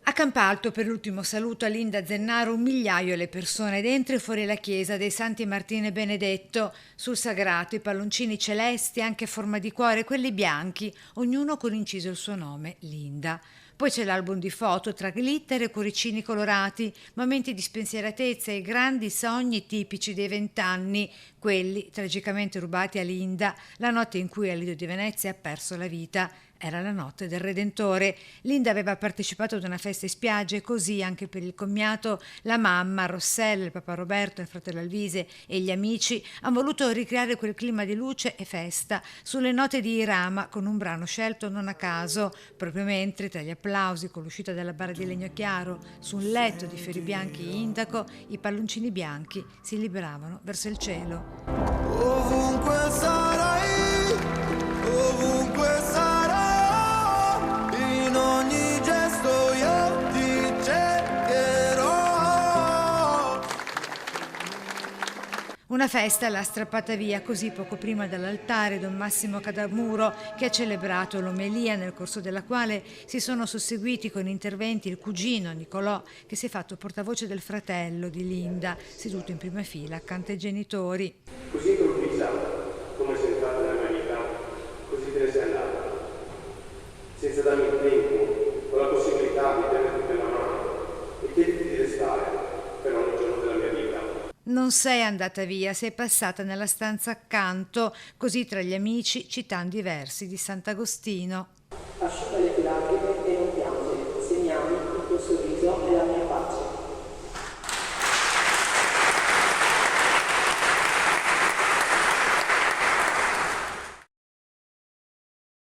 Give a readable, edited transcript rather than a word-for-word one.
A Campalto, per l'ultimo saluto a Linda Zennaro, 1 migliaio le persone dentro e fuori la chiesa dei Santi Martino e Benedetto. Sul sagrato i palloncini celesti anche a forma di cuore, quelli bianchi, ognuno con inciso il suo nome, Linda. Poi c'è l'album di foto tra glitter e cuoricini colorati, momenti di spensieratezza e grandi sogni tipici dei 20 anni, quelli tragicamente rubati a Linda la notte in cui a Lido di Venezia ha perso la vita. Era la notte del Redentore. Linda aveva partecipato ad una festa in spiaggia e così anche per il commiato la mamma, Rossella, il papà Roberto, il fratello Alvise e gli amici hanno voluto ricreare quel clima di luce e festa sulle note di Irama con un brano scelto non a caso, proprio mentre tra gli applausi con l'uscita della bara di legno chiaro su un letto di fiori bianchi indaco i palloncini bianchi si liberavano verso il cielo. Ovunque sarai, ovunque sarò, in ogni gesto io ti cercherò. Una festa l'ha strappata via così poco prima dall'altare Don Massimo Cadamuro, che ha celebrato l'omelia nel corso della quale si sono susseguiti con interventi il cugino Nicolò, che si è fatto portavoce del fratello di Linda, seduto in prima fila accanto ai genitori. Così improvvisato, come sei entrato nella mia vita, così te ne sei andata, senza darmi il tempo o la possibilità di tenerti per la mano e chiederti di restare per ogni giorno della mia vita. Non sei andata via, sei passata nella stanza accanto, così tra gli amici citando i versi di Sant'Agostino.